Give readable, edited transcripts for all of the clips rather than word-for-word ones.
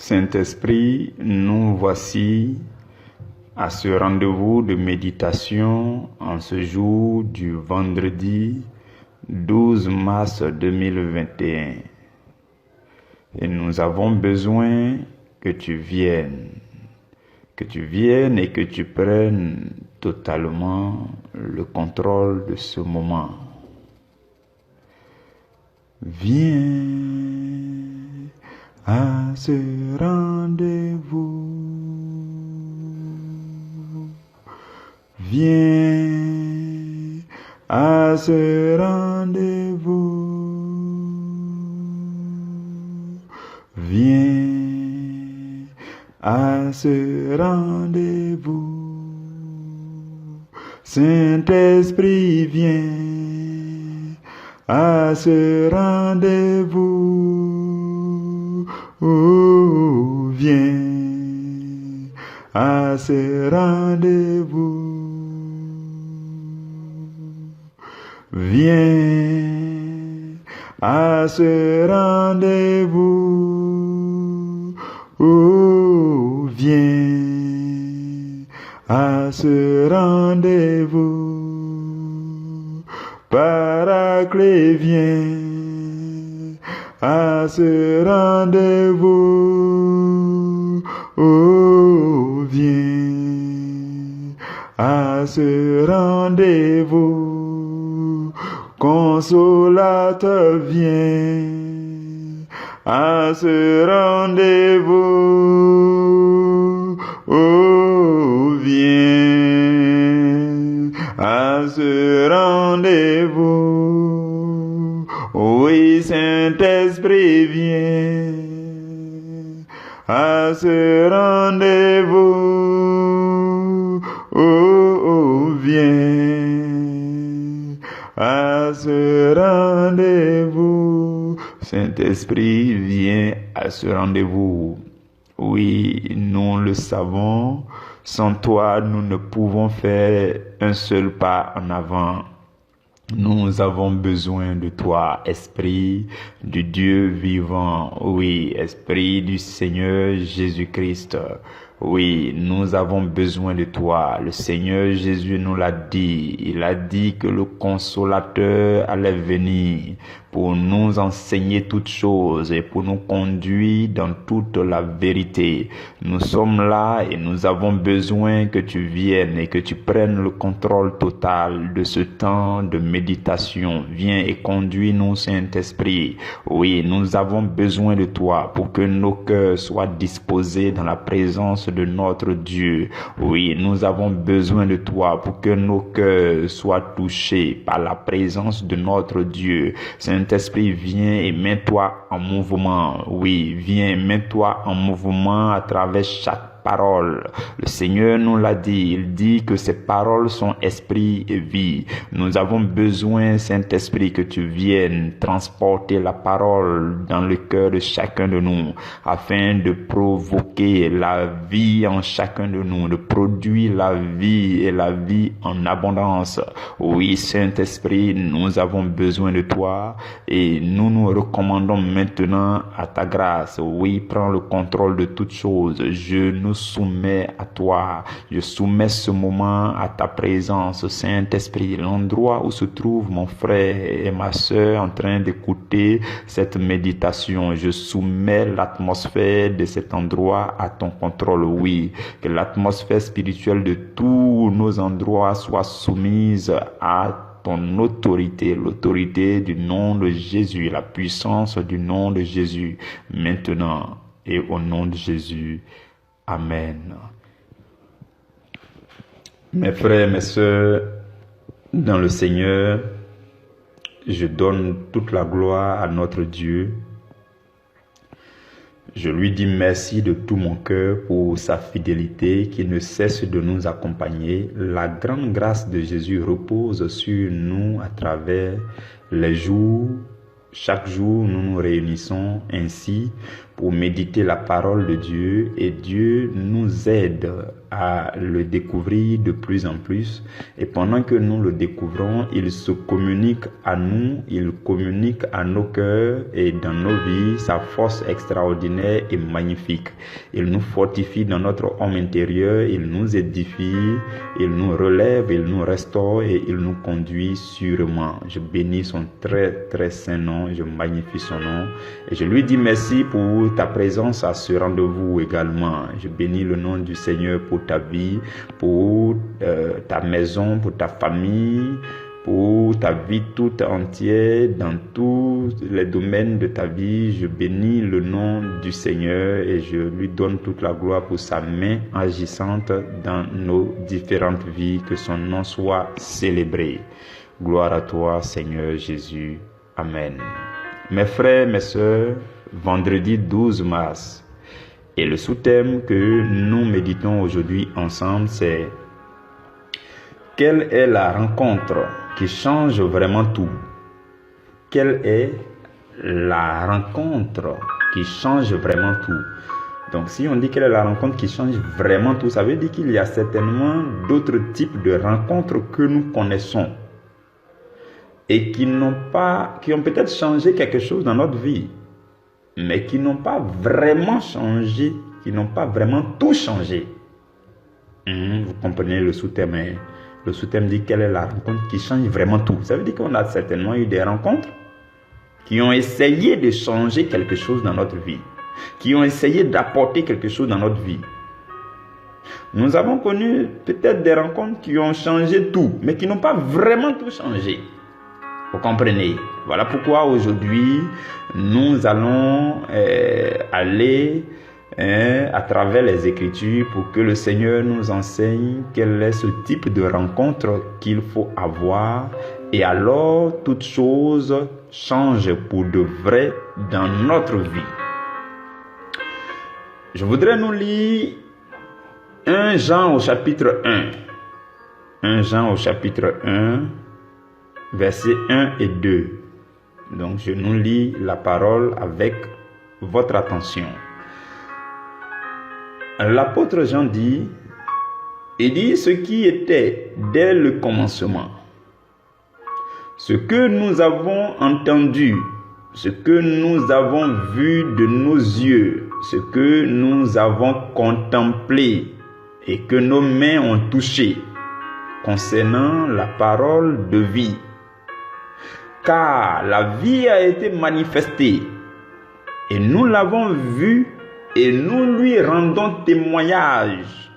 Saint-Esprit, nous voici à ce rendez-vous de méditation en ce jour du vendredi 12 mars 2021. Et nous avons besoin que tu viennes et que tu prennes totalement le contrôle de ce moment. Viens à ce rendez-vous. Viens à ce rendez-vous. Viens à ce rendez-vous. Saint-Esprit, viens à ce rendez-vous. Oh, viens à ce rendez-vous. Viens à ce rendez-vous. Oh, viens à ce rendez-vous. Paraclet, viens à ce rendez-vous. Oh, viens à ce rendez-vous. Consolateur, viens à ce rendez-vous. Oh, viens à ce rendez-vous. Oui, Saint-Esprit, viens à ce rendez-vous. Oh, viens à ce rendez-vous. Saint-Esprit, viens à ce rendez-vous. Oui, nous le savons, sans toi, nous ne pouvons faire un seul pas en avant. Nous avons besoin de toi, Esprit du Dieu vivant. Oui, Esprit du Seigneur Jésus-Christ. Oui, nous avons besoin de toi. Le Seigneur Jésus nous l'a dit. Il a dit que le Consolateur allait venir pour nous enseigner toutes choses et pour nous conduire dans toute la vérité. Nous sommes là et nous avons besoin que tu viennes et que tu prennes le contrôle total de ce temps de méditation. Viens et conduis-nous, Saint-Esprit. Oui, nous avons besoin de toi pour que nos cœurs soient disposés dans la présence de notre Dieu. Oui, nous avons besoin de toi pour que nos cœurs soient touchés par la présence de notre Dieu. Saint-Esprit, viens et mets-toi en mouvement. Oui, viens, mets-toi en mouvement à travers chaque parole. Le Seigneur nous l'a dit. Il dit que ces paroles sont esprit et vie. Nous avons besoin, Saint-Esprit, que tu viennes transporter la parole dans le cœur de chacun de nous afin de provoquer la vie en chacun de nous, de produire la vie et la vie en abondance. Oui, Saint-Esprit, nous avons besoin de toi et nous nous recommandons maintenant à ta grâce. Oui, prends le contrôle de toutes choses. Je nous soumets à toi. Je soumets ce moment à ta présence, Saint-Esprit, l'endroit où se trouve mon frère et ma sœur en train d'écouter cette méditation. Je soumets l'atmosphère de cet endroit à ton contrôle. Oui, que l'atmosphère spirituelle de tous nos endroits soit soumise à ton autorité, l'autorité du nom de Jésus, la puissance du nom de Jésus, maintenant et au nom de Jésus. Amen. Mes frères, mes sœurs, dans le Seigneur, je donne toute la gloire à notre Dieu. Je lui dis merci de tout mon cœur pour sa fidélité qui ne cesse de nous accompagner. La grande grâce de Jésus repose sur nous à travers les jours. Chaque jour, nous nous réunissons ainsi pour méditer la parole de Dieu et Dieu nous aide à le découvrir de plus en plus. Et pendant que nous le découvrons, il se communique à nous, il communique à nos cœurs et dans nos vies sa force extraordinaire et magnifique. Il nous fortifie dans notre homme intérieur, il nous édifie, il nous relève, il nous restaure et il nous conduit sûrement. Je bénis son très très saint nom, je magnifie son nom et je lui dis merci pour ta présence à ce rendez-vous également. Je bénis le nom du Seigneur pour ta vie, pour ta maison, pour ta famille, pour ta vie toute entière, dans tous les domaines de ta vie. Je bénis le nom du Seigneur et je lui donne toute la gloire pour sa main agissante dans nos différentes vies. Que son nom soit célébré. Gloire à toi, Seigneur Jésus. Amen. Mes frères, mes sœurs, vendredi 12 mars. Et le sous-thème que nous méditons aujourd'hui ensemble, c'est « Quelle est la rencontre qui change vraiment tout ?» Quelle est la rencontre qui change vraiment tout? Donc, si on dit quelle est la rencontre qui change vraiment tout, ça veut dire qu'il y a certainement d'autres types de rencontres que nous connaissons et qui ont peut-être changé quelque chose dans notre vie, mais qui n'ont pas vraiment changé, qui n'ont pas vraiment tout changé. Vous comprenez le sous-thème, hein? Le sous-thème dit quelle est la rencontre qui change vraiment tout. Ça veut dire qu'on a certainement eu des rencontres qui ont essayé de changer quelque chose dans notre vie, qui ont essayé d'apporter quelque chose dans notre vie. Nous avons connu peut-être des rencontres qui ont changé tout, mais qui n'ont pas vraiment tout changé. Vous comprenez? Voilà pourquoi aujourd'hui, nous allons aller à travers les Écritures pour que le Seigneur nous enseigne quel est ce type de rencontre qu'il faut avoir. Et alors, toute chose change pour de vrai dans notre vie. Je voudrais nous lire 1 Jean au chapitre 1. 1 Jean au chapitre 1. Versets 1 et 2. Donc, je nous lis la parole avec votre attention. L'apôtre Jean dit, il dit ce qui était dès le commencement, ce que nous avons entendu, ce que nous avons vu de nos yeux, ce que nous avons contemplé et que nos mains ont touché, concernant la parole de vie. Car la vie a été manifestée et nous l'avons vue et nous lui rendons témoignage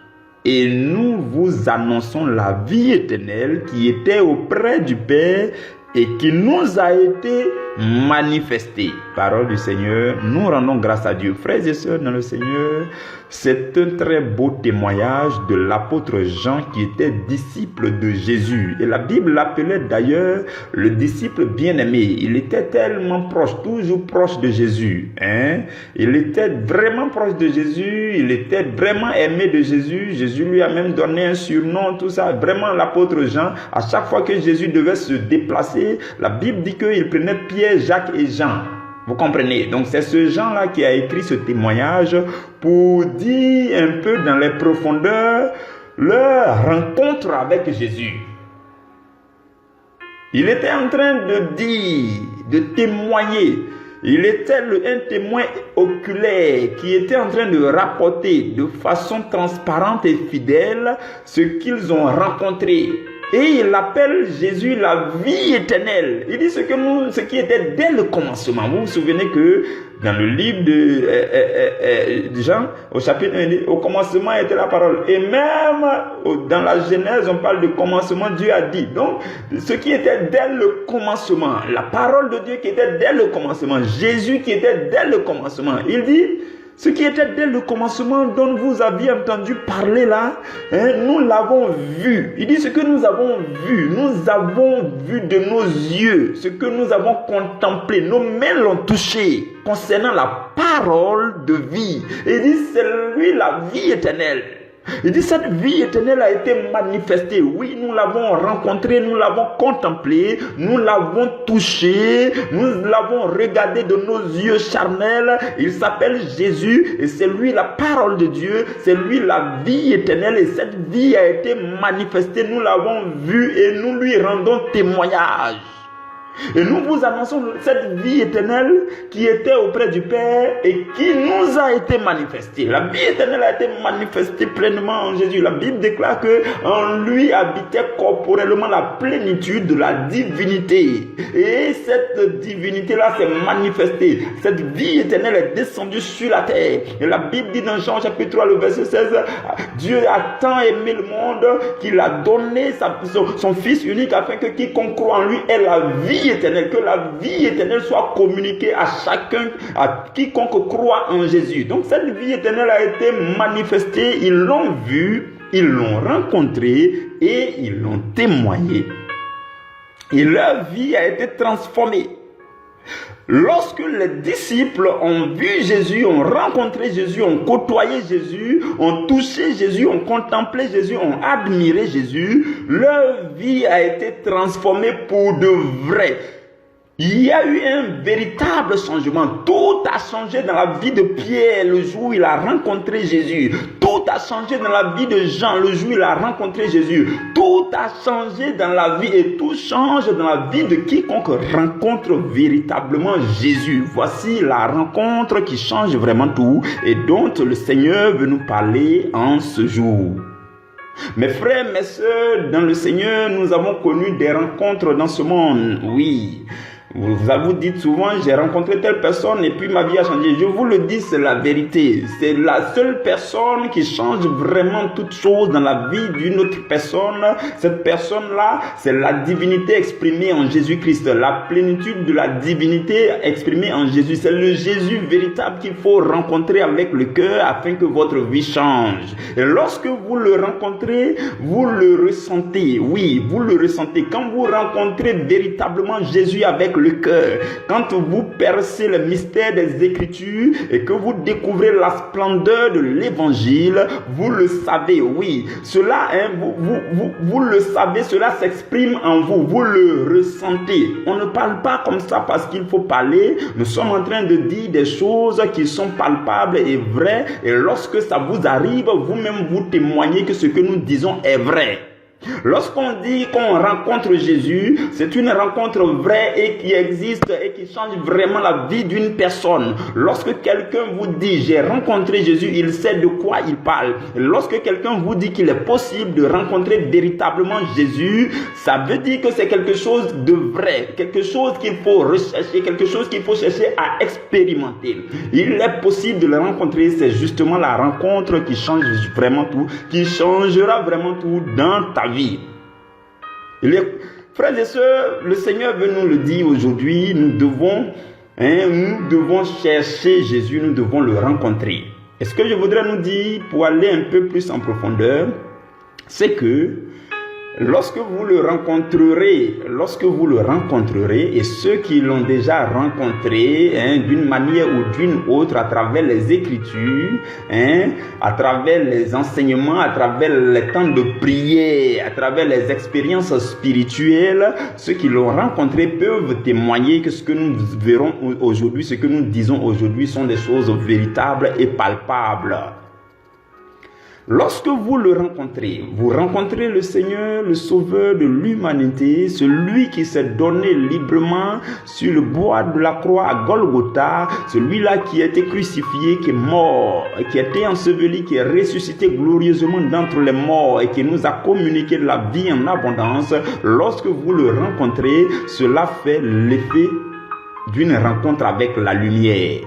et nous vous annonçons la vie éternelle qui était auprès du Père et qui nous a été manifestée. Parole du Seigneur, nous rendons grâce à Dieu. Frères et sœurs dans le Seigneur, c'est un très beau témoignage de l'apôtre Jean qui était disciple de Jésus. Et la Bible l'appelait d'ailleurs le disciple bien-aimé. Il était tellement proche, toujours proche de Jésus. Il était vraiment proche de Jésus, il était vraiment aimé de Jésus. Jésus lui a même donné un surnom, tout ça. Vraiment l'apôtre Jean, à chaque fois que Jésus devait se déplacer, la Bible dit qu'il prenait Pierre, Jacques et Jean. Vous comprenez? Donc c'est ce Jean-là qui a écrit ce témoignage pour dire un peu dans les profondeurs leur rencontre avec Jésus. Il était en train de dire, de témoigner. Il était un témoin oculaire qui était en train de rapporter de façon transparente et fidèle ce qu'ils ont rencontré. Et il appelle Jésus la vie éternelle. Il dit ce qui était dès le commencement. Vous vous souvenez que dans le livre de Jean, au chapitre 1, au commencement était la parole. Et même dans la Genèse, on parle de commencement, Dieu a dit. Donc, ce qui était dès le commencement, la parole de Dieu qui était dès le commencement, Jésus qui était dès le commencement. Il dit, ce qui était dès le commencement dont vous aviez entendu parler là, nous l'avons vu. Il dit ce que nous avons vu de nos yeux, ce que nous avons contemplé, nos mains l'ont touché concernant la parole de vie. Il dit c'est lui la vie éternelle. Il dit cette vie éternelle a été manifestée. Oui, nous l'avons rencontrée, nous l'avons contemplée, nous l'avons touchée, nous l'avons regardée de nos yeux charnels. Il s'appelle Jésus et c'est lui la parole de Dieu, c'est lui la vie éternelle et cette vie a été manifestée. Nous l'avons vue et nous lui rendons témoignage. Et nous vous annonçons cette vie éternelle qui était auprès du Père et qui nous a été manifestée. La vie éternelle a été manifestée pleinement en Jésus. La Bible déclare qu'en lui habitait corporellement la plénitude de la divinité. Et cette divinité-là s'est manifestée. Cette vie éternelle est descendue sur la terre. Et la Bible dit dans Jean chapitre 3, le verset 16, Dieu a tant aimé le monde qu'il a donné son Fils unique afin que quiconque croit en lui ait la vie éternelle, que la vie éternelle soit communiquée à chacun, à quiconque croit en Jésus. Donc cette vie éternelle a été manifestée, ils l'ont vue, ils l'ont rencontrée et ils l'ont témoigné. Et leur vie a été transformée. Lorsque les disciples ont vu Jésus, ont rencontré Jésus, ont côtoyé Jésus, ont touché Jésus, ont contemplé Jésus, ont admiré Jésus, leur vie a été transformée pour de vrai. Il y a eu un véritable changement. Tout a changé dans la vie de Pierre le jour où il a rencontré Jésus. Tout a changé dans la vie de Jean le jour où il a rencontré Jésus. Tout a changé dans la vie et tout change dans la vie de quiconque rencontre véritablement Jésus. Voici la rencontre qui change vraiment tout et dont le Seigneur veut nous parler en ce jour. Mes frères, mes sœurs, dans le Seigneur, nous avons connu des rencontres dans ce monde. Oui. Vous dites souvent, j'ai rencontré telle personne et puis ma vie a changé. Je vous le dis, c'est la vérité. C'est la seule personne qui change vraiment toutes choses dans la vie d'une autre personne. Cette personne-là, c'est la divinité exprimée en Jésus-Christ. La plénitude de la divinité exprimée en Jésus. C'est le Jésus véritable qu'il faut rencontrer avec le cœur afin que votre vie change. Et lorsque vous le rencontrez, vous le ressentez. Oui, vous le ressentez. Quand vous rencontrez véritablement Jésus avec le cœur, quand vous percez le mystère des Écritures et que vous découvrez la splendeur de l'Évangile, vous le savez, oui, cela, vous le savez, cela s'exprime en vous, vous le ressentez. On ne parle pas comme ça parce qu'il faut parler, nous sommes en train de dire des choses qui sont palpables et vraies, et lorsque ça vous arrive, vous-même vous témoignez que ce que nous disons est vrai. Lorsqu'on dit qu'on rencontre Jésus, c'est une rencontre vraie et qui existe et qui change vraiment la vie d'une personne. Lorsque quelqu'un vous dit j'ai rencontré Jésus, il sait de quoi il parle. Et lorsque quelqu'un vous dit qu'il est possible de rencontrer véritablement Jésus, ça veut dire que c'est quelque chose de vrai, quelque chose qu'il faut rechercher, quelque chose qu'il faut chercher à expérimenter. Il est possible de le rencontrer, c'est justement la rencontre qui change vraiment tout, qui changera vraiment tout dans ta vie. Frères et sœurs, le Seigneur veut nous le dire aujourd'hui, nous devons chercher Jésus, nous devons le rencontrer. Et ce que je voudrais nous dire pour aller un peu plus en profondeur, c'est que lorsque vous le rencontrerez, et ceux qui l'ont déjà rencontré d'une manière ou d'une autre à travers les Écritures, à travers les enseignements, à travers les temps de prière, à travers les expériences spirituelles, ceux qui l'ont rencontré peuvent témoigner que ce que nous verrons aujourd'hui, ce que nous disons aujourd'hui sont des choses véritables et palpables. Lorsque vous le rencontrez, vous rencontrez le Seigneur, le Sauveur de l'humanité, celui qui s'est donné librement sur le bois de la croix à Golgotha, celui-là qui a été crucifié, qui est mort, qui a été enseveli, qui est ressuscité glorieusement d'entre les morts et qui nous a communiqué de la vie en abondance. Lorsque vous le rencontrez, cela fait l'effet d'une rencontre avec la lumière.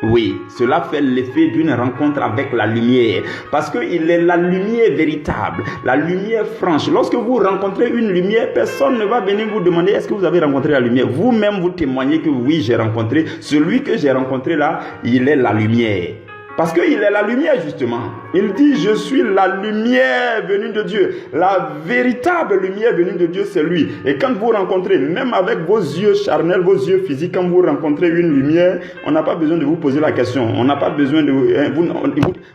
Oui, cela fait l'effet d'une rencontre avec la lumière. Parce qu'il est la lumière véritable, la lumière franche. Lorsque vous rencontrez une lumière, personne ne va venir vous demander est-ce que vous avez rencontré la lumière. Vous-même vous témoignez que oui, j'ai rencontré. Celui que j'ai rencontré là, il est la lumière. Parce qu'il est la lumière, justement. Il dit, je suis la lumière venue de Dieu. La véritable lumière venue de Dieu, c'est lui. Et quand vous rencontrez, même avec vos yeux charnels, vos yeux physiques, quand vous rencontrez une lumière, on n'a pas besoin de vous poser la question. On n'a pas besoin de...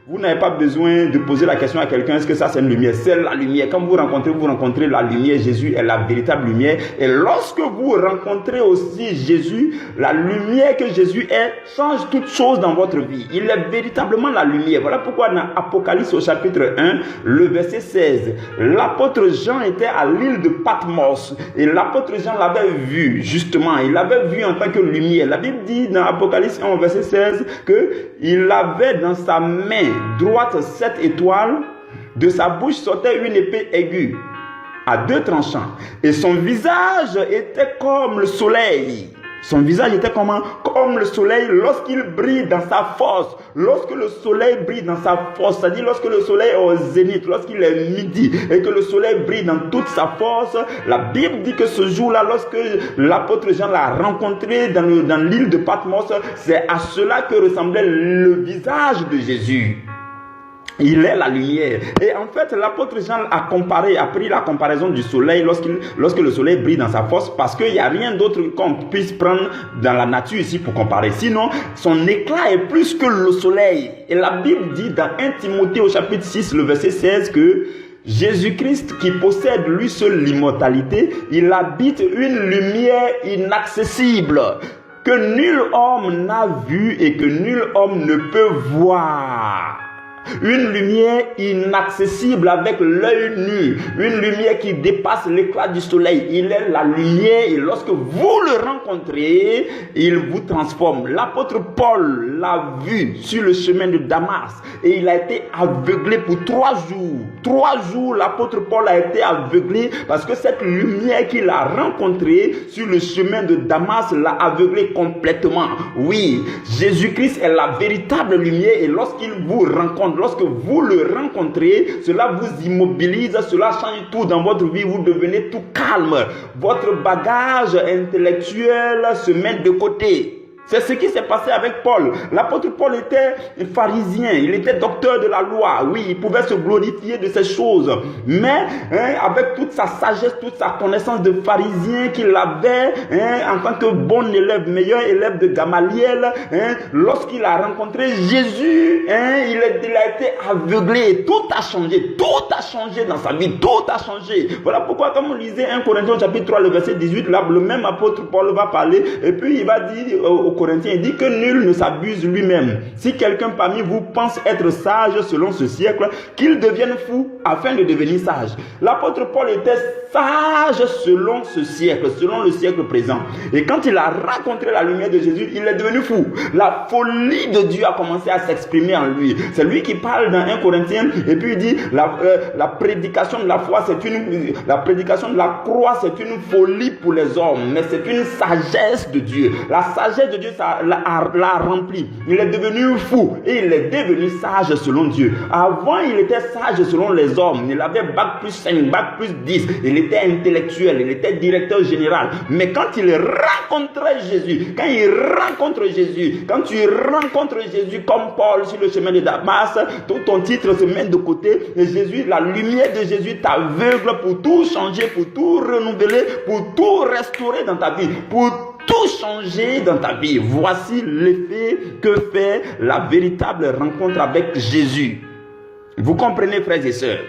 Vous n'avez pas besoin de poser la question à quelqu'un, est-ce que ça c'est une lumière? C'est la lumière. Quand vous rencontrez la lumière. Jésus est la véritable lumière. Et lorsque vous rencontrez aussi Jésus, la lumière que Jésus est change toutes choses dans votre vie. Il est véritablement la lumière. Voilà pourquoi dans Apocalypse au chapitre 1, le verset 16, l'apôtre Jean était à l'île de Patmos et l'apôtre Jean l'avait vu, justement, il l'avait vu en tant que lumière. La Bible dit dans Apocalypse 1 au verset 16 qu'il avait dans sa main droite 7 étoiles, de sa bouche sortait une épée aiguë à 2 tranchants et son visage était comme le soleil. Son visage était comme le soleil lorsqu'il brille dans sa force. Lorsque le soleil brille dans sa force, c'est-à-dire lorsque le soleil est au zénith, lorsqu'il est midi et que le soleil brille dans toute sa force, la Bible dit que ce jour-là, lorsque l'apôtre Jean l'a rencontré dans l'île de Patmos, c'est à cela que ressemblait le visage de Jésus. Il est la lumière. Et en fait, l'apôtre Jean a pris la comparaison du soleil lorsque le soleil brille dans sa force, parce qu'il n'y a rien d'autre qu'on puisse prendre dans la nature ici pour comparer. Sinon, son éclat est plus que le soleil. Et la Bible dit dans 1 Timothée au chapitre 6, le verset 16 que Jésus-Christ qui possède lui seul l'immortalité, il habite une lumière inaccessible que nul homme n'a vue et que nul homme ne peut voir. Une lumière inaccessible avec l'œil nu. Une lumière qui dépasse l'éclat du soleil. Il est la lumière et lorsque vous le rencontrez, il vous transforme. L'apôtre Paul l'a vu sur le chemin de Damas et il a été aveuglé pour 3 jours. 3 jours, l'apôtre Paul a été aveuglé parce que cette lumière qu'il a rencontrée sur le chemin de Damas l'a aveuglé complètement. Oui, Jésus-Christ est la véritable lumière et lorsqu'il vous rencontre, lorsque vous le rencontrez, cela vous immobilise, cela change tout dans votre vie, vous devenez tout calme. Votre bagage intellectuel se met de côté. C'est ce qui s'est passé avec Paul. L'apôtre Paul était pharisien, il était docteur de la loi. Oui, il pouvait se glorifier de ces choses. Mais avec toute sa sagesse, toute sa connaissance de pharisien qu'il avait, en tant que bon élève, meilleur élève de Gamaliel, lorsqu'il a rencontré Jésus, il a été aveuglé. Tout a changé dans sa vie, tout a changé. Voilà pourquoi quand on lisait 1 Corinthiens chapitre 3, le verset 18, là, le même apôtre Paul va parler, et puis il va dire aux Corinthiens, il dit que nul ne s'abuse lui-même. Si quelqu'un parmi vous pense être sage selon ce siècle, qu'il devienne fou afin de devenir sage. L'apôtre Paul était sage selon ce siècle, selon le siècle présent. Et quand il a rencontré la lumière de Jésus, il est devenu fou. La folie de Dieu a commencé à s'exprimer en lui. C'est lui qui parle dans 1 Corinthiens et puis il dit la prédication de la foi, la prédication de la croix, c'est une folie pour les hommes, mais c'est une sagesse de Dieu. La sagesse de Dieu l'a rempli. Il est devenu fou et il est devenu sage selon Dieu. Avant, il était sage selon les hommes. Il avait bac plus 5, bac plus 10. Il était intellectuel, il était directeur général. Mais quand il rencontrait Jésus, quand tu rencontres Jésus comme Paul sur le chemin de Damas, tout ton titre se met de côté et Jésus, la lumière de Jésus t'aveugle pour tout changer, pour tout renouveler, pour tout restaurer dans ta vie, pour tout changer dans ta vie. Voici l'effet que fait la véritable rencontre avec Jésus. Vous comprenez, frères et sœurs?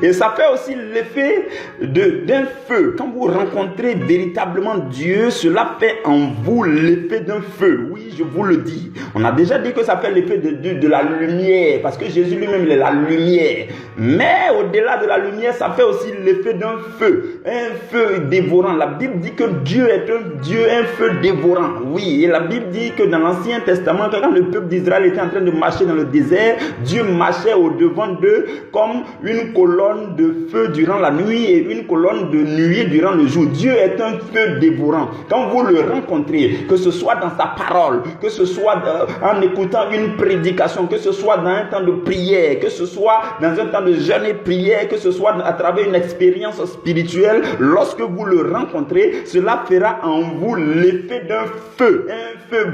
Et ça fait aussi l'effet d'un feu. Quand vous rencontrez véritablement Dieu, cela fait en vous l'effet d'un feu. Oui, je vous le dis. On a déjà dit que ça fait l'effet de la lumière, parce que Jésus lui-même, il est la lumière. Mais au-delà de la lumière, ça fait aussi l'effet d'un feu. Un feu dévorant. La Bible dit que Dieu est un feu dévorant. Oui, et la Bible dit que dans l'Ancien Testament, quand le peuple d'Israël était en train de marcher dans le désert, Dieu marchait au-devant d'eux comme une colonne de feu durant la nuit et une colonne de nuée durant le jour. Dieu est un feu dévorant. Quand vous le rencontrez, que ce soit dans sa parole, que ce soit en écoutant une prédication, que ce soit dans un temps de prière, que ce soit dans un temps de le jeûne et prière, que ce soit à travers une expérience spirituelle, lorsque vous le rencontrez, cela fera en vous l'effet d'un feu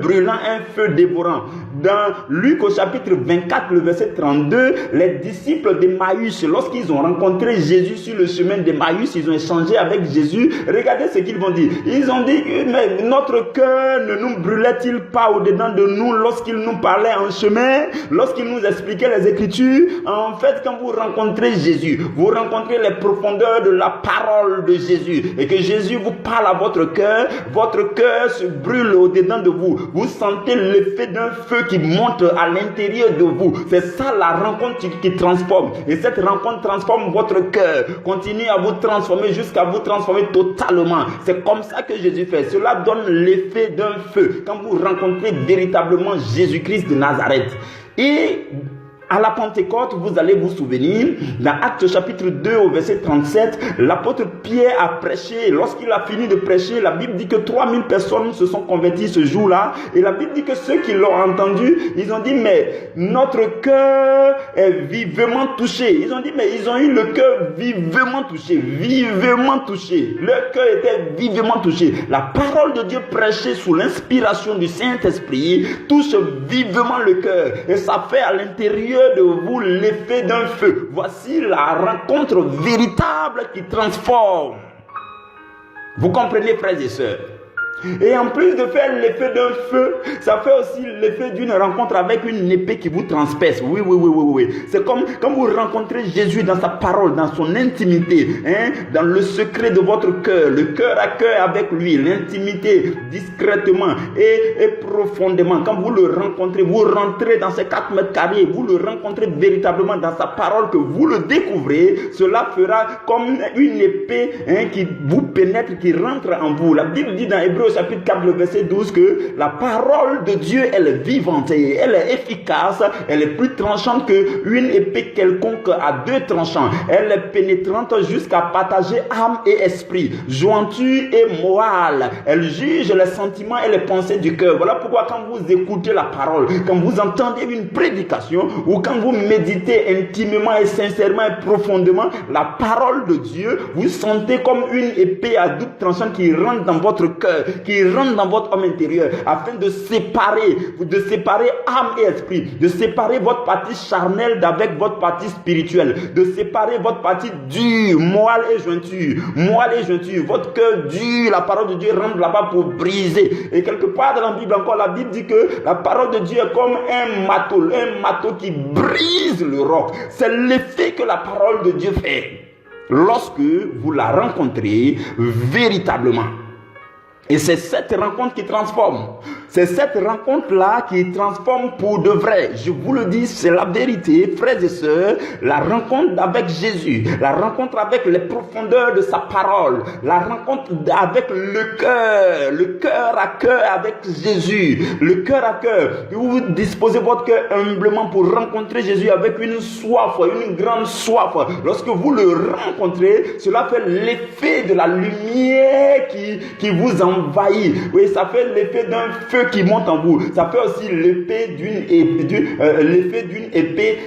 brûlant, un feu dévorant. Dans Luc au chapitre 24, le verset 32, les disciples d'Emmaüs, lorsqu'ils ont rencontré Jésus sur le chemin d'Emmaüs, ils ont échangé avec Jésus. Regardez ce qu'ils vont dire. Ils ont dit, mais notre cœur ne nous brûlait-il pas au-dedans de nous lorsqu'il nous parlait en chemin, lorsqu'il nous expliquait les Écritures? En fait, quand vous rencontrez Jésus, vous rencontrez les profondeurs de la parole de Jésus, et que Jésus vous parle à votre cœur se brûle au-dedans de vous. Vous sentez l'effet d'un feu qui monte à l'intérieur de vous. C'est ça la rencontre qui transforme. Et cette rencontre transforme votre cœur, continue à vous transformer jusqu'à vous transformer totalement. C'est comme ça que Jésus fait. Cela donne l'effet d'un feu quand vous rencontrez véritablement Jésus-Christ de Nazareth. Et à la Pentecôte, vous allez vous souvenir, dans Actes chapitre 2 au verset 37, l'apôtre Pierre a prêché. Lorsqu'il a fini de prêcher, la Bible dit que 3000 personnes se sont converties ce jour-là. Et la Bible dit que ceux qui l'ont entendu, ils ont dit, mais notre cœur est vivement touché. Ils ont dit, mais ils ont eu le cœur vivement touché. Vivement touché. Leur cœur était vivement touché. La parole de Dieu prêchée sous l'inspiration du Saint-Esprit touche vivement le cœur. Et ça fait à l'intérieur de vous l'effet d'un feu. Voici la rencontre véritable qui transforme. Vous comprenez, frères et sœurs? Et en plus de faire l'effet d'un feu, ça fait aussi l'effet d'une rencontre avec une épée qui vous transperce. Oui. C'est comme quand vous rencontrez Jésus dans sa parole, dans son intimité, dans le secret de votre cœur, le cœur à cœur avec lui, l'intimité, discrètement et profondément. Quand vous le rencontrez, vous rentrez dans ces 4 mètres carrés, vous le rencontrez véritablement dans sa parole, que vous le découvrez, cela fera comme une épée qui vous pénètre, qui rentre en vous. La Bible dit dans Hébreux chapitre 4, le verset 12, que la parole de Dieu, elle est vivante et elle est efficace, elle est plus tranchante qu'une épée quelconque à 2 tranchants. Elle est pénétrante jusqu'à partager âme et esprit, jointure et moelle. Elle juge les sentiments et les pensées du cœur. Voilà pourquoi quand vous écoutez la parole, quand vous entendez une prédication ou quand vous méditez intimement et sincèrement et profondément la parole de Dieu, vous sentez comme une épée à double tranchant qui rentre dans votre cœur, qui rentre dans votre homme intérieur, afin de séparer âme et esprit, de séparer votre partie charnelle d'avec votre partie spirituelle, de séparer votre partie dure, moelle et jointure, votre cœur dur. La parole de Dieu rentre là-bas pour briser. Et quelque part dans la Bible encore, la Bible dit que la parole de Dieu est comme un marteau qui brise le roc. C'est l'effet que la parole de Dieu fait lorsque vous la rencontrez véritablement. Et c'est cette rencontre qui transforme. C'est cette rencontre-là qui transforme pour de vrai. Je vous le dis, c'est la vérité, frères et sœurs. La rencontre avec Jésus, la rencontre avec les profondeurs de sa parole, la rencontre avec le cœur à cœur avec Jésus, le cœur à cœur. Vous disposez votre cœur humblement pour rencontrer Jésus avec une soif, une grande soif. Lorsque vous le rencontrez, cela fait l'effet de la lumière qui vous envahit. Oui, ça fait l'effet d'un feu qui monte en vous. Ça fait aussi l'effet d'une épée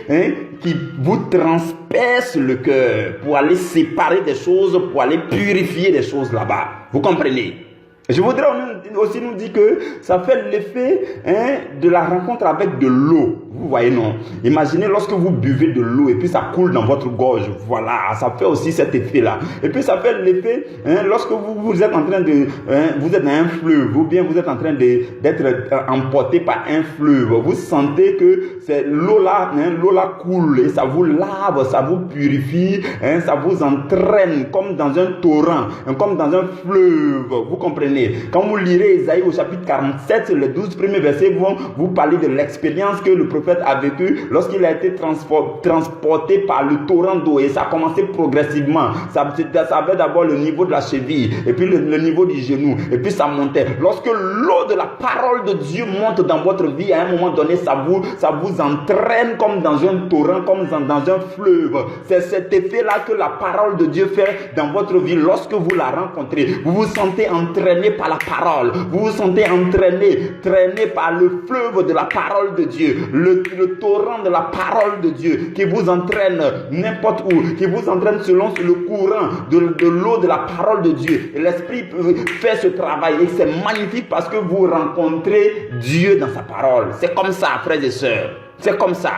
qui vous transperce le cœur pour aller séparer des choses, pour aller purifier des choses là-bas. Vous comprenez? Je voudrais aussi nous dire que ça fait l'effet de la rencontre avec de l'eau. Vous voyez, non? Imaginez lorsque vous buvez de l'eau et puis ça coule dans votre gorge. Voilà, ça fait aussi cet effet-là. Et puis ça fait l'effet lorsque vous êtes en train de... vous êtes dans un fleuve ou bien vous êtes en train d'être emporté par un fleuve. Vous sentez que c'est l'eau-là coule et ça vous lave, ça vous purifie, ça vous entraîne comme dans un torrent, comme dans un fleuve. Vous comprenez? Quand vous lirez Isaïe au chapitre 47, les 12 premiers versets vont vous parler de l'expérience que le prophète a vécue lorsqu'il a été transporté par le torrent d'eau. Et ça a commencé progressivement. Ça avait d'abord le niveau de la cheville, et puis le niveau du genou, et puis ça montait. Lorsque l'eau de la parole de Dieu monte dans votre vie, à un moment donné, ça vous entraîne comme dans un torrent, comme dans un fleuve. C'est cet effet-là que la parole de Dieu fait dans votre vie lorsque vous la rencontrez. Vous vous sentez entraîné entraîné par la parole. Vous vous sentez traîné par le fleuve de la parole de Dieu, le torrent de la parole de Dieu qui vous entraîne n'importe où, qui vous entraîne selon le courant de l'eau de la parole de Dieu. Et l'Esprit fait ce travail et c'est magnifique parce que vous rencontrez Dieu dans sa parole. C'est comme ça, frères et sœurs. C'est comme ça.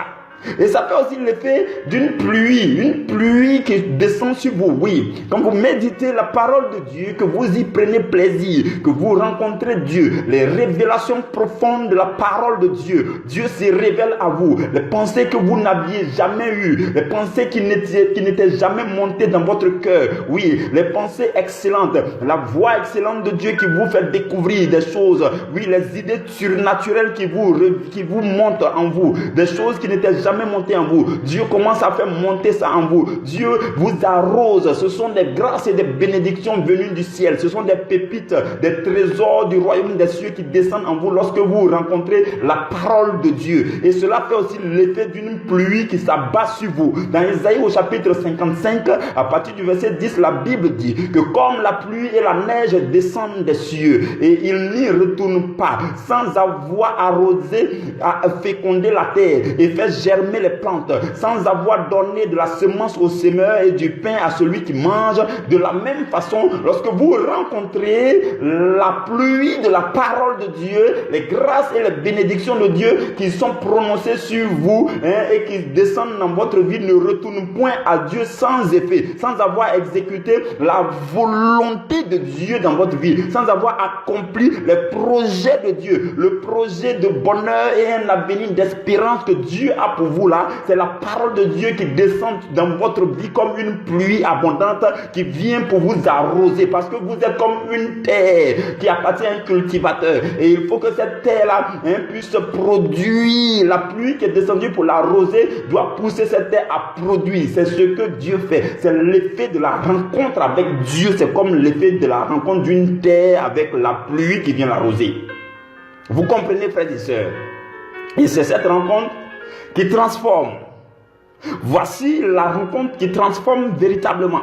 Et ça fait aussi l'effet d'une pluie qui descend sur vous. Oui, quand vous méditez la parole de Dieu, que vous y prenez plaisir, que vous rencontrez Dieu, les révélations profondes de la parole de Dieu, Dieu se révèle à vous. Les pensées que vous n'aviez jamais eues, les pensées qui n'étaient jamais montées dans votre cœur. Oui, les pensées excellentes, la voix excellente de Dieu qui vous fait découvrir des choses. Oui, les idées surnaturelles qui vous montent en vous, des choses qui n'étaient jamais monté en vous. Dieu commence à faire monter ça en vous. Dieu vous arrose. Ce sont des grâces et des bénédictions venues du ciel. Ce sont des pépites, des trésors du royaume des cieux qui descendent en vous lorsque vous rencontrez la parole de Dieu. Et cela fait aussi l'effet d'une pluie qui s'abat sur vous. Dans Isaïe au chapitre 55, à partir du verset 10, la Bible dit que comme la pluie et la neige descendent des cieux et ils n'y retournent pas sans avoir arrosé, fécondé la terre et fait germer les plantes, sans avoir donné de la semence au semeur et du pain à celui qui mange. De la même façon, lorsque vous rencontrez la pluie de la parole de Dieu, les grâces et les bénédictions de Dieu qui sont prononcées sur vous et qui descendent dans votre vie ne retournent point à Dieu sans effet, sans avoir exécuté la volonté de Dieu dans votre vie, sans avoir accompli les projets de Dieu, le projet de bonheur et un avenir d'espérance que Dieu a pour vous là. C'est la parole de Dieu qui descend dans votre vie comme une pluie abondante qui vient pour vous arroser, parce que vous êtes comme une terre qui appartient à un cultivateur et il faut que cette terre là puisse produire. La pluie qui est descendue pour l'arroser doit pousser cette terre à produire. C'est ce que Dieu fait. C'est l'effet de la rencontre avec Dieu. C'est comme l'effet de la rencontre d'une terre avec la pluie qui vient l'arroser. Vous comprenez, frères et sœurs? Et c'est cette rencontre qui transforme. Voici la rencontre qui transforme véritablement.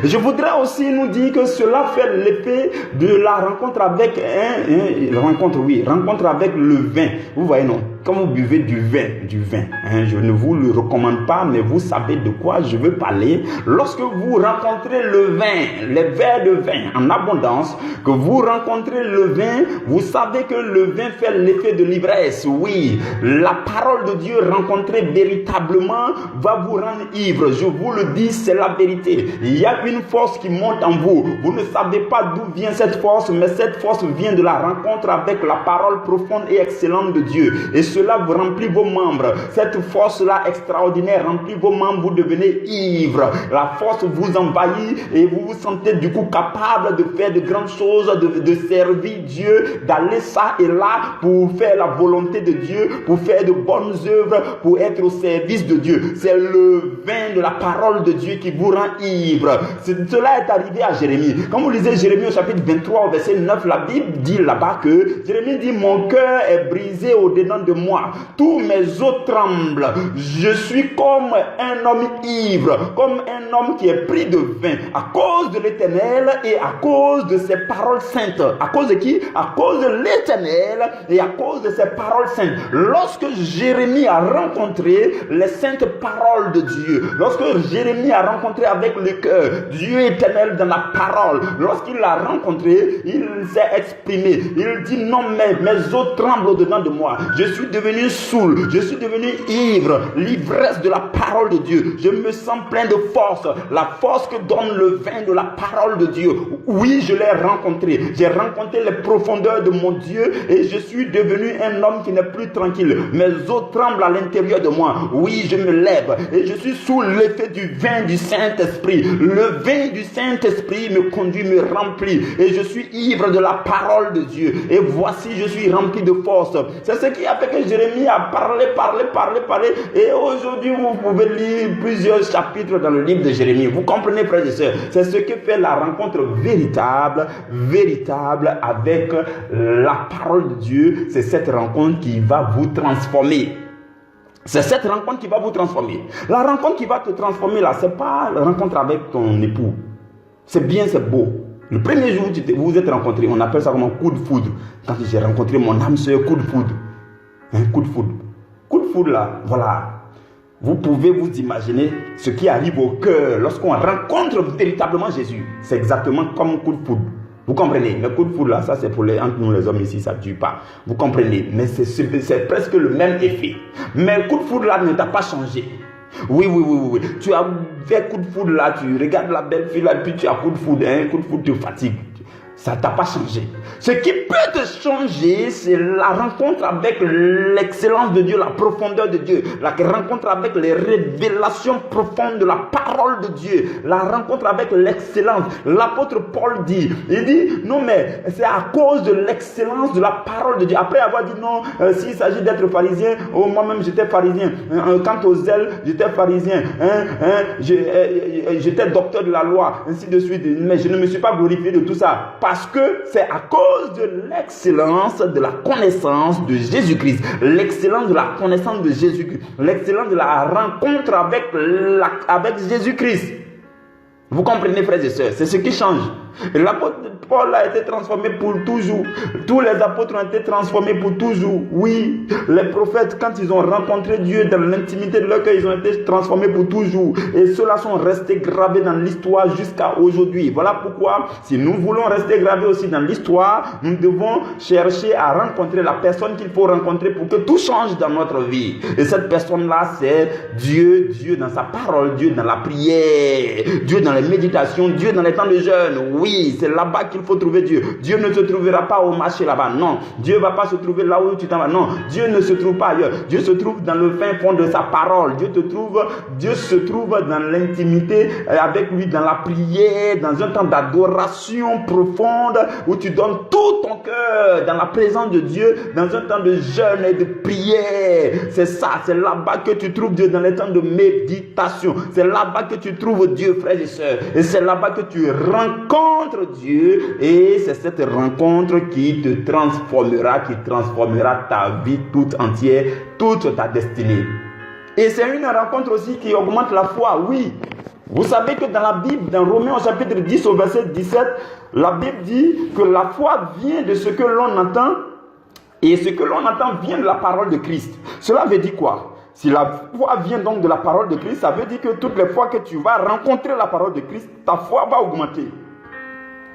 Je voudrais aussi nous dire que cela fait l'effet de la rencontre avec rencontre avec le vin. Vous voyez, non? Quand vous buvez du vin, je ne vous le recommande pas, mais vous savez de quoi je veux parler. Lorsque vous rencontrez le vin, les verres de vin en abondance, que vous rencontrez le vin, vous savez que le vin fait l'effet de l'ivresse. Oui, la parole de Dieu rencontrée véritablement va vous rendre ivre. Je vous le dis, c'est la vérité. Il y a une force qui monte en vous. Vous ne savez pas d'où vient cette force, mais cette force vient de la rencontre avec la parole profonde et excellente de Dieu. Et cela vous remplit vos membres. Cette force-là extraordinaire remplit vos membres. Vous devenez ivre. La force vous envahit et vous vous sentez du coup capable de faire de grandes choses, de servir Dieu, d'aller ça et là pour faire la volonté de Dieu, pour faire de bonnes œuvres, pour être au service de Dieu. C'est le vin de la parole de Dieu qui vous rend ivre. Cela est arrivé à Jérémie. Quand vous lisez Jérémie au chapitre 23, au verset 9, la Bible dit là-bas que Jérémie dit: mon cœur est brisé au-dedans de moi. Tous mes os tremblent. Je suis comme un homme ivre, comme un homme qui est pris de vin, à cause de l'Éternel et à cause de ses paroles saintes. À cause de qui? À cause de l'Éternel et à cause de ses paroles saintes. Lorsque Jérémie a rencontré les saintes paroles de Dieu, lorsque Jérémie a rencontré avec le cœur Dieu éternel dans la parole, lorsqu'il l'a rencontré, il s'est exprimé. Il dit: non, mais mes os tremblent au-dedans de moi. Je suis devenu saoul, je suis devenu ivre, l'ivresse de la parole de Dieu. Je me sens plein de force, la force que donne le vin de la parole de Dieu. Oui, je l'ai rencontré. J'ai rencontré les profondeurs de mon Dieu et je suis devenu un homme qui n'est plus tranquille. Mes os tremblent à l'intérieur de moi. Oui, je me lève et je suis sous l'effet du vin du Saint-Esprit. Le vin du Saint-Esprit me conduit, me remplit et je suis ivre de la parole de Dieu. Et voici, je suis rempli de force. C'est ce qui a fait que Jérémie a parlé. Et aujourd'hui, vous pouvez lire plusieurs chapitres dans le livre de Jérémie. Vous comprenez, frères et sœurs? C'est ce que fait la rencontre véritable avec la parole de Dieu. C'est cette rencontre qui va vous transformer. C'est cette rencontre qui va vous transformer. La rencontre qui va te transformer là, c'est pas la rencontre avec ton époux. C'est bien, c'est beau. Le premier jour où vous vous êtes rencontrés, on appelle ça comme un coup de foudre. Quand j'ai rencontré mon âme sœur, coup de foudre. Un coup de foudre. Coup de foudre là, voilà. Vous pouvez vous imaginer ce qui arrive au cœur lorsqu'on rencontre véritablement Jésus. C'est exactement comme un coup de foudre. Vous comprenez? Le coup de foudre là, ça c'est pour entre nous les hommes ici, ça ne tue pas. Vous comprenez? Mais c'est presque le même effet. Mais le coup de foudre là ne t'a pas changé. Oui. Tu as fait coup de foudre là, tu regardes la belle fille là, puis tu as coup de foudre. Un coup de foudre te fatigue. Ça ne t'a pas changé. Ce qui peut te changer, c'est la rencontre avec l'excellence de Dieu, la profondeur de Dieu, la rencontre avec les révélations profondes de la parole de Dieu, la rencontre avec l'excellence. L'apôtre Paul dit, il dit, non mais c'est à cause de l'excellence de la parole de Dieu. Après avoir dit non, s'il s'agit d'être pharisien, moi-même j'étais pharisien. Quant aux zèles, j'étais pharisien. J'étais docteur de la loi, ainsi de suite. Mais je ne me suis pas glorifié de tout ça. Parce que c'est à cause de l'excellence de la connaissance de Jésus-Christ. L'excellence de la connaissance de Jésus-Christ. L'excellence de la rencontre avec Jésus-Christ. Vous comprenez, frères et sœurs, c'est ce qui change. Et l'apôtre Paul a été transformé pour toujours. Tous les apôtres ont été transformés pour toujours. Oui, les prophètes, quand ils ont rencontré Dieu dans l'intimité de leur cœur, ils ont été transformés pour toujours. Et ceux-là sont restés gravés dans l'histoire jusqu'à aujourd'hui. Voilà pourquoi, si nous voulons rester gravés aussi dans l'histoire, nous devons chercher à rencontrer la personne qu'il faut rencontrer pour que tout change dans notre vie. Et cette personne-là, c'est Dieu. Dieu dans sa parole, Dieu dans la prière, Dieu dans les méditations, Dieu dans les temps de jeûne. Oui, c'est là-bas qu'il faut trouver Dieu. Dieu ne se trouvera pas au marché là-bas. Non. Dieu ne va pas se trouver là où tu t'en vas. Non. Dieu ne se trouve pas ailleurs. Dieu se trouve dans le fin fond de sa parole. Dieu se trouve dans l'intimité avec lui, dans la prière, dans un temps d'adoration profonde où tu donnes tout ton cœur dans la présence de Dieu, dans un temps de jeûne et de prière. C'est ça. C'est là-bas que tu trouves Dieu, dans les temps de méditation. C'est là-bas que tu trouves Dieu, frères et sœurs. Et c'est là-bas que tu rencontres Dieu, et c'est cette rencontre qui te transformera, qui transformera ta vie toute entière, toute ta destinée. Et c'est une rencontre aussi qui augmente la foi, oui. Vous savez que dans la Bible, dans Romains au chapitre 10 au verset 17, la Bible dit que la foi vient de ce que l'on entend, et ce que l'on entend vient de la parole de Christ. Cela veut dire quoi? Si la foi vient donc de la parole de Christ, ça veut dire que toutes les fois que tu vas rencontrer la parole de Christ, ta foi va augmenter.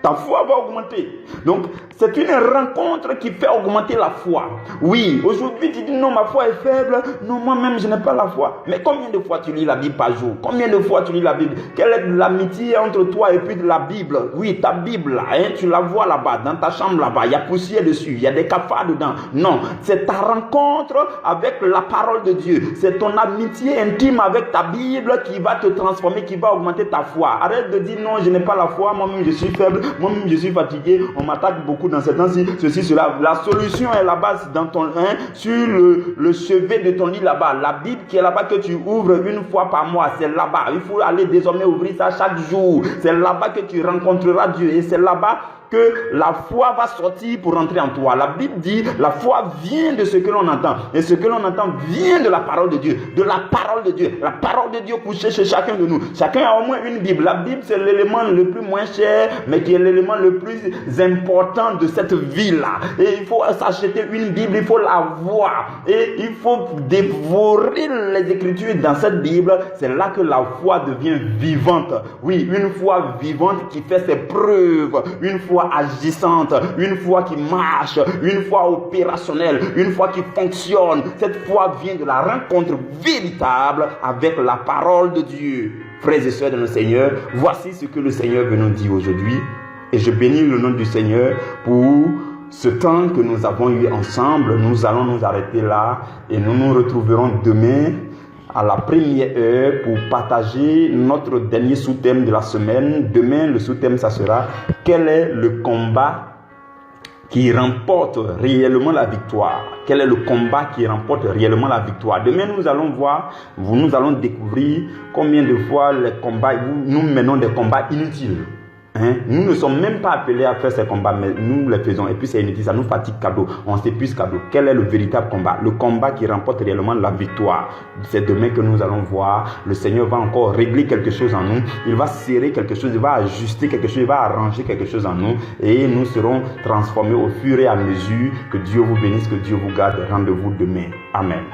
Ta foi va augmenter. Donc, c'est une rencontre qui fait augmenter la foi. Oui, aujourd'hui, tu dis non, ma foi est faible. Non, moi-même, je n'ai pas la foi. Mais combien de fois tu lis la Bible par jour? Combien de fois tu lis la Bible? Quelle est l'amitié entre toi et puis de la Bible? Oui, ta Bible, là, hein, tu la vois là-bas, dans ta chambre là-bas. Il y a poussière dessus, il y a des cafards dedans. Non, c'est ta rencontre avec la parole de Dieu. C'est ton amitié intime avec ta Bible qui va te transformer, qui va augmenter ta foi. Arrête de dire non, je n'ai pas la foi, moi-même, je suis faible. Moi-même, je suis fatigué. On m'attaque beaucoup dans ces temps-ci. Ceci, cela. La solution est là-bas, dans ton sur le chevet de ton lit là-bas. La Bible qui est là-bas que tu ouvres une fois par mois. C'est là-bas. Il faut aller désormais ouvrir ça chaque jour. C'est là-bas que tu rencontreras Dieu. Et c'est là-bas que la foi va sortir pour entrer en toi. La Bible dit, la foi vient de ce que l'on entend. Et ce que l'on entend vient de la parole de Dieu. De la parole de Dieu. La parole de Dieu couchée chez chacun de nous. Chacun a au moins une Bible. La Bible, c'est l'élément le plus moins cher, mais qui est l'élément le plus important de cette vie-là. Et il faut s'acheter une Bible, il faut la voir. Et il faut dévorer les Écritures dans cette Bible. C'est là que la foi devient vivante. Oui, une foi vivante qui fait ses preuves. Une foi agissante, une foi qui marche, une foi opérationnelle, une foi qui fonctionne. Cette foi vient de la rencontre véritable avec la parole de Dieu. Frères et sœurs de notre Seigneur, voici ce que le Seigneur veut nous dire aujourd'hui. Et je bénis le nom du Seigneur pour ce temps que nous avons eu ensemble. Nous allons nous arrêter là et nous nous retrouverons demain à la première heure pour partager notre dernier sous-thème de la semaine. Demain, le sous-thème, ça sera « Quel est le combat qui remporte réellement la victoire ?» Quel est le combat qui remporte réellement la victoire? Demain, nous allons voir, nous allons découvrir combien de fois les combats, nous menons des combats inutiles. Nous ne sommes même pas appelés à faire ces combats, mais nous les faisons. Et puis c'est inutile, ça nous fatigue cadeau. On s'épuise cadeau. Quel est le véritable combat? Le combat qui remporte réellement la victoire. C'est demain que nous allons voir. Le Seigneur va encore régler quelque chose en nous. Il va serrer quelque chose, il va ajuster quelque chose, il va arranger quelque chose en nous. Et nous serons transformés au fur et à mesure. Que Dieu vous bénisse, que Dieu vous garde. Rendez-vous demain. Amen.